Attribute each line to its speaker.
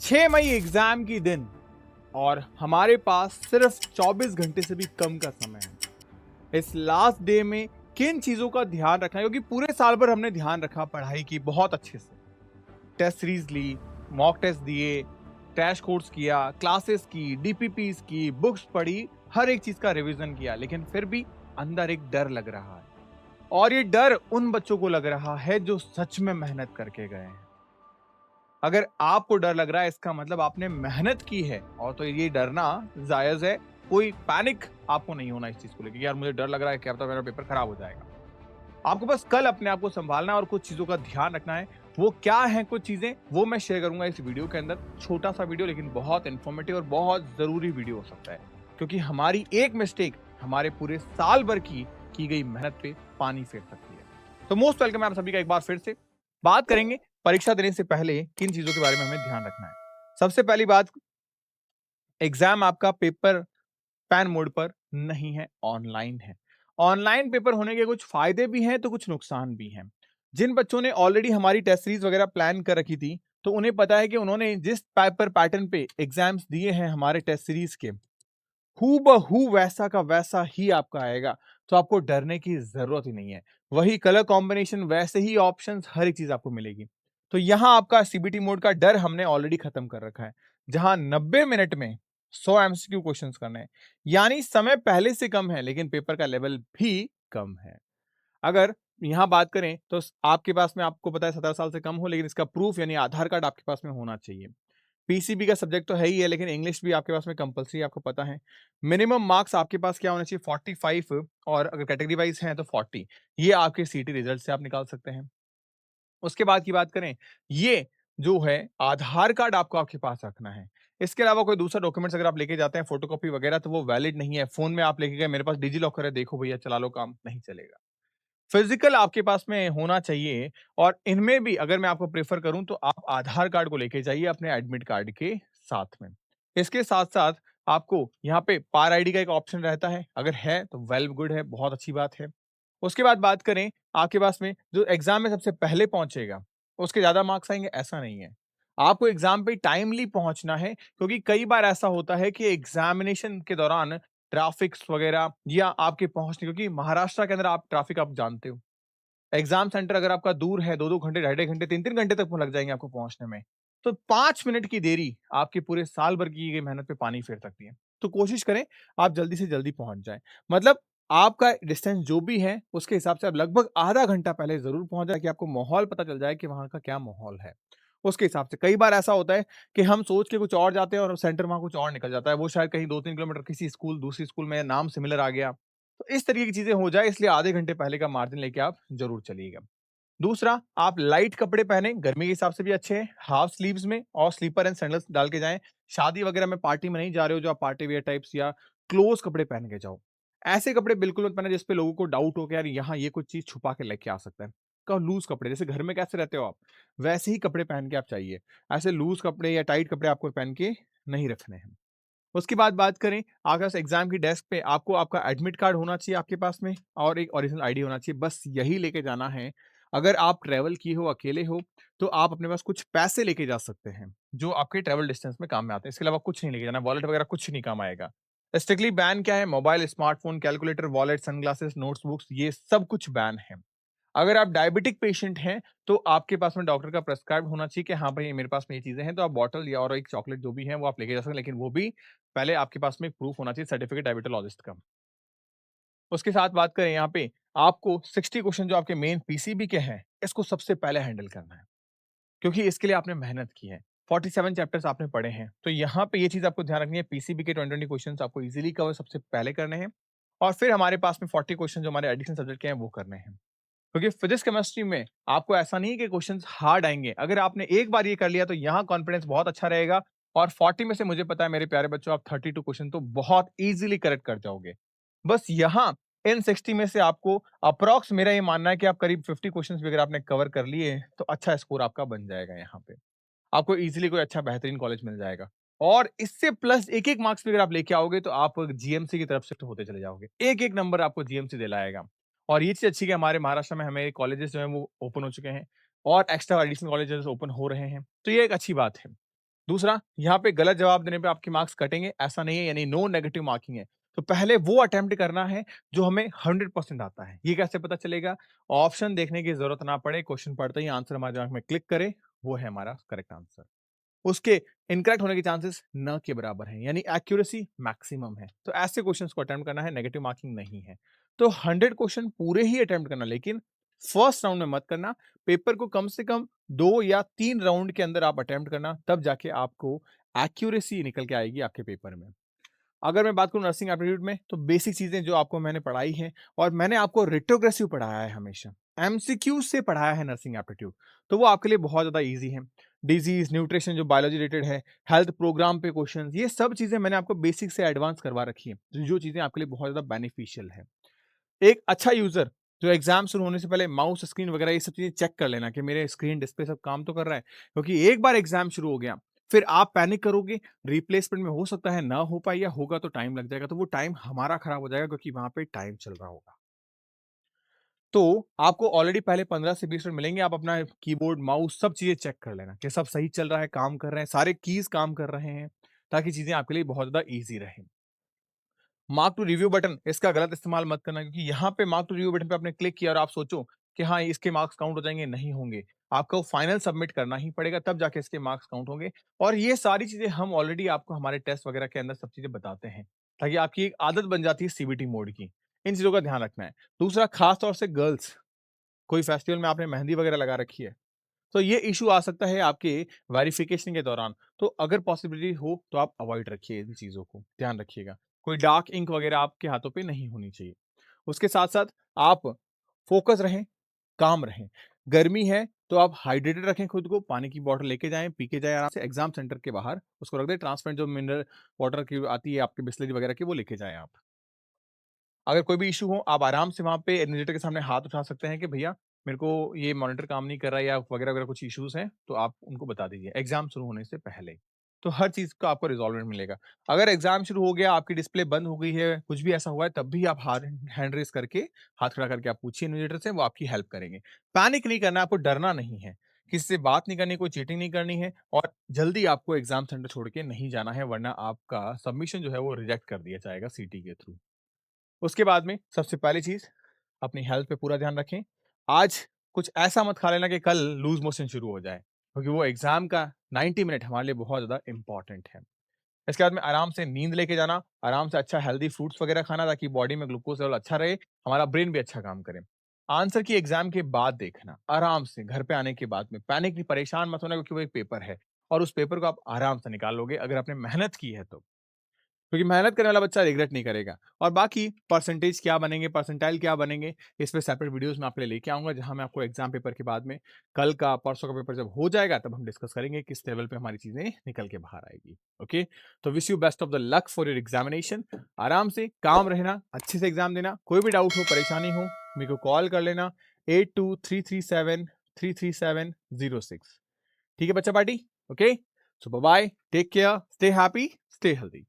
Speaker 1: 6 मई exam की दिन और हमारे पास सिर्फ 24 घंटे से भी कम का समय है। इस लास्ट डे में किन चीजों का ध्यान रखना है, क्योंकि पूरे साल भर हमने ध्यान रखा, पढ़ाई की बहुत अच्छे से, टेस्ट सीरीज ली, मॉक टेस्ट दिए, क्रैश कोर्स किया, क्लासेस की, डीपीपीस की, बुक्स पढ़ी, हर एक चीज का रिवीजन किया, लेकिन फिर भी अंदर एक डर लग रहा है। और ये डर उन बच्चों को लग रहा है जो सच में मेहनत करके गए हैं। अगर आपको डर लग रहा है, इसका मतलब आपने मेहनत की है, और तो ये डरना जायज है। कोई पैनिक आपको नहीं होना इस चीज को लेकर कि यार मुझे डर लग रहा है, क्या पता मेरा पेपर खराब हो जाएगा। आपको बस कल अपने आप को संभालना है और कुछ चीजों का ध्यान रखना है। वो क्या है कुछ चीजें, वो मैं शेयर करूंगा इस वीडियो के अंदर। छोटा सा वीडियो, लेकिन बहुत इंफॉर्मेटिव और बहुत जरूरी वीडियो हो सकता है, क्योंकि हमारी एक मिस्टेक हमारे पूरे साल भर की गई मेहनत पे पानी फेर सकती है। तो मोस्ट वेलकम है आप सभी का एक बार फिर से। बात करेंगे परीक्षा देने से पहले किन चीजों के बारे में हमें ध्यान रखना है। सबसे पहली बात, एग्जाम आपका पेपर पैन मोड पर नहीं है, ऑनलाइन है। ऑनलाइन पेपर होने के कुछ फायदे भी हैं तो कुछ नुकसान भी हैं। जिन बच्चों ने ऑलरेडी हमारी टेस्ट सीरीज वगैरह प्लान कर रखी थी, तो उन्हें पता है कि उन्होंने जिस पेपर पैटर्न पे एग्जाम्स दिए हैं हमारे टेस्ट सीरीज के, हूबहू वैसा का वैसा ही आपका आएगा। तो आपको डरने की जरूरत ही नहीं है। वही कलर कॉम्बिनेशन, वैसे ही ऑप्शंस, हर एक चीज आपको मिलेगी। तो यहां आपका सीबीटी मोड का डर हमने ऑलरेडी खत्म कर रखा है, जहां 90 मिनट में 100 एमसीक्यू क्वेश्चंस करने हैं। यानी समय पहले से कम है, लेकिन पेपर का लेवल भी कम है। अगर यहां बात करें तो आपके पास में, आपको पता है 17 साल से कम हो, लेकिन इसका प्रूफ यानी आधार कार्ड आपके पास में होना चाहिए। पीसीबी का सब्जेक्ट तो है ही है, लेकिन इंग्लिश भी आपके पास में कंपलसरी, आपको पता है। मिनिमम मार्क्स आपके पास क्या होना चाहिए, 45, और अगर कैटेगरी वाइज हैं तो 40। ये आपके सीटी रिजल्ट से आप निकाल सकते हैं। उसके बाद की बात करें, ये जो है आधार कार्ड आपको आपके पास रखना है। इसके अलावा कोई दूसरा डॉक्यूमेंट्स अगर आप लेके जाते हैं, फोटोकॉपी वगैरह, तो वो वैलिड नहीं है। फोन में आप लेके गए, मेरे पास डिजी लॉकर है, देखो भैया चला लो काम, नहीं चलेगा। फिजिकल आपके पास में होना चाहिए। और इनमें भी अगर मैं आपको प्रेफर करूं तो आप आधार कार्ड को लेके जाइए अपने एडमिट कार्ड के साथ में। इसके साथ साथ आपको यहाँ पे पार आईडी का एक ऑप्शन रहता है, अगर है तो वेल गुड है, बहुत अच्छी बात है। उसके बाद बात करें, आपके पास में जो एग्जाम में सबसे पहले पहुंचेगा उसके ज्यादा मार्क्स आएंगे, ऐसा नहीं है। आपको एग्जाम पे टाइमली पहुंचना है, क्योंकि कई बार ऐसा होता है कि एग्जामिनेशन के दौरान ट्रैफिक्स वगैरह या आपके पहुंचने, क्योंकि महाराष्ट्र के अंदर आप ट्रैफिक आप जानते हो। एग्जाम सेंटर अगर आपका दूर है, 2-2 घंटे, ढाई-ढाई घंटे, 3-3 घंटे तक लग जाएँगे आपको पहुँचने में। तो 5 मिनट की देरी आपके पूरे साल भर की गई मेहनत पे पानी फेर सकती है। तो कोशिश करें आप जल्दी से जल्दी पहुँच जाएँ। मतलब आपका डिस्टेंस जो भी है, उसके हिसाब से आप लगभग आधा घंटा पहले ज़रूर पहुँच जाएँ, कि आपको माहौल पता चल जाए कि वहाँ का क्या माहौल है। उसके हिसाब से कई बार ऐसा होता है कि हम सोच के कुछ और जाते हैं और सेंटर वहाँ कुछ और निकल जाता है। वो शायद कहीं 2-3 किलोमीटर किसी स्कूल, दूसरी स्कूल में नाम सिमिलर आ गया। तो इस तरीके की चीज़ें हो जाए, इसलिए आधे घंटे पहले का मार्जिन लेके आप ज़रूर चलिएगा। दूसरा, आप लाइट कपड़े पहने, गर्मी के हिसाब से भी अच्छे हैं, हाफ स्लीव्स में, और स्लीपर एंड सैंडल्स डाल के जाएँ। शादी वगैरह में, पार्टी में नहीं जा रहे हो जो आप पार्टी वियर टाइप्स, या क्लोज़ कपड़े पहन के जाओ। ऐसे कपड़े बिल्कुल मत पहने जिस पे लोगों को डाउट हो कि यार यहाँ ये कुछ चीज़ छुपा के लेके आ सकता है। का लूज़ कपड़े, जैसे घर में कैसे रहते हो आप, वैसे ही कपड़े पहन के आप चाहिए। ऐसे लूज़ कपड़े या टाइट कपड़े आपको पहन के नहीं रखने हैं। उसके बाद बात करें, आपके पास एग्जाम की डेस्क पे आपको आपका एडमिट कार्ड होना चाहिए आपके पास में, और एक ओरिजिनल आईडी होना चाहिए, बस यही लेके जाना है। अगर आप ट्रैवल किए हो, अकेले हो, तो आप अपने पास कुछ पैसे लेके जा सकते हैं, जो आपके ट्रैवल डिस्टेंस में काम में आते हैं। इसके अलावा कुछ नहीं लेके जाना, वॉलेट वगैरह कुछ नहीं काम आएगा। स्ट्रिक्टली बैन क्या है, mobile, smartphone, calculator, wallet, sunglasses, notes books, ये सब कुछ बैन है। अगर आप डायबिटिक पेशेंट हैं, तो आपके पास में डॉक्टर का प्रेस्क्राइब होना चाहिए कि हाँ भाई मेरे पास में ये चीजें हैं, तो आप बॉटल या और एक चॉकलेट जो भी है वो आप लेके जा सकते हैं, लेकिन वो भी पहले आपके पास में प्रूफ होना चाहिए, सर्टिफिकेट डायबिटोलॉजिस्ट का। उसके साथ बात करें, यहाँ पे आपको 60 क्वेश्चन जो आपके मेन पीसीबी के हैं, इसको सबसे पहले हैंडल करना है, क्योंकि इसके लिए आपने मेहनत की है। 47 चैप्टर्स आपने पढ़े हैं, तो यहाँ पे ये चीज आपको ध्यान रखनी है, पीसीबी के 20 क्वेश्चन आपको इजीली कवर सबसे पहले करने हैं। और फिर हमारे पास में 40 क्वेश्चन जो हमारे एडिशनल सब्जेक्ट के हैं वो करने हैं। क्योंकि फिजिक्स केमिस्ट्री में आपको ऐसा नहीं है कि क्वेश्चंस हार्ड आएंगे। अगर आपने एक बार ये कर लिया तो यहाँ कॉन्फिडेंस बहुत अच्छा रहेगा, और 40 में से मुझे पता है मेरे प्यारे बच्चों, आप 32 क्वेश्चन तो बहुत इजीली करेक्ट कर जाओगे। बस यहाँ इन 60 में से आपको अप्रॉक्स, मेरा ये मानना है कि आप करीब 50 क्वेश्चंस भी अगर आपने कवर कर लिए तो अच्छा स्कोर आपका बन जाएगा। यहाँ पे आपको इजीली कोई अच्छा बेहतरीन कॉलेज मिल जाएगा। और इससे प्लस एक एक मार्क्स भी अगर आप लेके आओगे तो आप जीएमसी की तरफ शिफ्ट होते चले जाओगे, एक एक नंबर आपको जीएमसी दिलाएगा। और ये चीज अच्छी है कि हमारे महाराष्ट्र में हमें कॉलेजेस जो है वो ओपन हो चुके हैं, और एक्स्ट्रा एडिशनल कॉलेजेस ओपन हो रहे हैं, तो ये एक अच्छी बात है। दूसरा, यहाँ पे गलत जवाब देने पे आपके मार्क्स कटेंगे, ऐसा नहीं है, यानी नो नेगेटिव मार्किंग है। तो पहले वो अटेम्प्ट करना है जो हमें 100% आता है। ये कैसे पता चलेगा? ऑप्शन देखने की ज़रूरत ना पड़े, क्वेश्चन पढ़ते ही आंसर हमारे दिमाग में क्लिक करे, वो है हमारा करेक्ट आंसर। उसके इनकरेक्ट होने के चांसेस न के बराबर हैं, यानी एक्यूरेसी मैक्सिमम है। तो ऐसे क्वेश्चंस को अटेम्प्ट करना है, नेगेटिव मार्किंग नहीं है। तो 100 क्वेश्चन पूरे ही अटेम्प्ट करना, लेकिन फर्स्ट राउंड में मत करना। पेपर को कम से कम 2 या 3 राउंड के अंदर आप अटेम्प्ट करना, तब जाके आपको एक्यूरेसी निकल के आएगी आपके पेपर में। अगर मैं बात करूँ नर्सिंग एप्टीट्यूड में, तो बेसिक चीज़ें जो आपको मैंने पढ़ाई हैं, और मैंने आपको रेट्रोग्रेसिव पढ़ाया है हमेशा। एमसीक्यू से पढ़ाया है नर्सिंग एप्टीट्यूड, तो वो आपके लिए बहुत ज़्यादा ईज़ी है। डिज़ीज़, न्यूट्रिशन जो बायोलॉजी रिलेटेड है, हेल्थ प्रोग्राम पे क्वेश्चंस, ये सब चीज़ें मैंने आपको बेसिक से एडवांस करवा रखी हैं, जो चीज़ें आपके लिए बहुत ज़्यादा बेनिफिशियल है। एक अच्छा यूज़र जो एग्ज़ाम शुरू होने से पहले माउस, स्क्रीन वगैरह ये सब चीज़ें चेक कर लेना कि मेरे स्क्रीन, डिस्प्ले सब काम तो कर रहा है। क्योंकि एक बार एग्ज़ाम शुरू हो गया, फिर आप पैनिक करोगे, रिप्लेसमेंट में हो सकता है ना हो पाए, या होगा तो टाइम लग जाएगा, तो वो टाइम हमारा खराब हो जाएगा, क्योंकि वहाँ पे टाइम चल रहा होगा। तो आपको ऑलरेडी पहले 15 से 20 मिनट मिलेंगे, आप अपना कीबोर्ड, माउस सब चीज़ें चेक कर लेना कि सब सही चल रहा है, काम कर रहे हैं, सारे कीज़ काम कर रहे हैं, ताकि चीज़ें आपके लिए बहुत ज़्यादा ईज़ी रहें। मार्क टू रिव्यू बटन, इसका गलत इस्तेमाल मत करना, क्योंकि यहाँ पे मार्क टू रिव्यू बटन पे आपने क्लिक किया और आप सोचो कि हाँ, इसके मार्क्स काउंट हो जाएँगे, नहीं होंगे। आपको फाइनल सबमिट करना ही पड़ेगा, तब जाके इसके मार्क्स काउंट होंगे, और ये सारी चीज़ें हम ऑलरेडी आपको हमारे टेस्ट वगैरह के अंदर सब चीज़ें बताते हैं, ताकि आपकी एक आदत बन जाती है सीबीटी मोड की। इन चीज़ों का ध्यान रखना है। दूसरा, खास तौर से गर्ल्स, कोई फेस्टिवल में आपने मेहंदी वगैरह लगा रखी है, तो ये इश्यू आ सकता है आपके वेरिफिकेशन के दौरान। तो अगर पॉसिबिलिटी हो तो आप अवॉइड रखिए इन चीज़ों को, ध्यान रखिएगा। कोई डार्क इंक वगैरह आपके हाथों पे नहीं होनी चाहिए। उसके साथ-साथ आप फ़ोकस रहें, काम रहें। गर्मी है तो आप हाइड्रेटेड रखें खुद को, पानी की बॉटल लेके जाएँ, पी के जाएँ आराम से, एग्ज़ाम सेंटर के बाहर उसको रख दें, ट्रांसपेरेंट जो मिनरल वाटर की आती है आपकी बिसलेरी वगैरह की, वो लेके जाएँ आप। अगर कोई भी इश्यू हो, आप आराम से वहाँ पे एडमिनिस्ट्रेटर के सामने हाथ उठा सकते हैं कि भैया मेरे को ये मॉनिटर काम नहीं कर रहा है, या वगैरह-वगैरह कुछ इश्यूज़ हैं, तो आप उनको बता दीजिए, एग्ज़ाम शुरू होने से पहले। तो हर चीज़ का आपको रिज़ॉल्वमेंट मिलेगा। अगर एग्ज़ाम शुरू हो गया, आपकी डिस्प्ले बंद हो गई है, कुछ भी ऐसा हुआ है, तब भी आप हाथ हैंड रेज़ करके, हाथ खड़ा करके आप पूछिए एडमिनिस्ट्रेटर से, वो आपकी हेल्प करेंगे। पैनिक नहीं करना है, आपको डरना नहीं है, किसी से बात नहीं करनी, कोई चीटिंग नहीं करनी है, और जल्दी आपको एग्ज़ाम सेंटर छोड़ के नहीं जाना है, वरना आपका सबमिशन जो है वो रिजेक्ट कर दिया जाएगा सीटी के थ्रू। उसके बाद में सबसे पहली चीज़, अपनी हेल्थ पे पूरा ध्यान रखें। आज कुछ ऐसा मत खा लेना कि कल लूज़ मोशन शुरू हो जाए, क्योंकि वो एग्ज़ाम का 90 मिनट हमारे लिए बहुत ज़्यादा इम्पोर्टेंट है। इसके बाद में आराम से नींद लेके जाना, आराम से अच्छा हेल्दी फ्रूट्स वगैरह खाना, ताकि बॉडी में ग्लूकोज़ लेवल अच्छा रहे, हमारा ब्रेन भी अच्छा काम करे। आंसर की एग्ज़ाम के बाद देखना, आराम से घर पे आने के बाद में। पैनिक नहीं, परेशान मत होना, क्योंकि वो एक पेपर है, और उस पेपर को आप आराम से निकाल लोगे अगर आपने मेहनत की है तो। क्योंकि मेहनत करने वाला बच्चा रिग्रेट नहीं करेगा। और बाकी परसेंटेज क्या बनेंगे, परसेंटाइल क्या बनेंगे, इस पे सेपरेट वीडियोज़ मैं आपके लिए लेके आऊँगा, जहाँ मैं आपको एग्ज़ाम पेपर के बाद में, कल का, परसों का पेपर जब हो जाएगा, तब हम डिस्कस करेंगे किस लेवल पे हमारी चीज़ें निकल के बाहर आएगी। ओके? तो wish you best of the luck for your examination. आराम से, काम रहना, अच्छे से एग्ज़ाम देना। कोई भी डाउट हो, परेशानी हो, मेरे को कॉल कर लेना, 8233733706। ठीक है बच्चा party? Okay? So bye bye, take care, stay happy, stay healthy.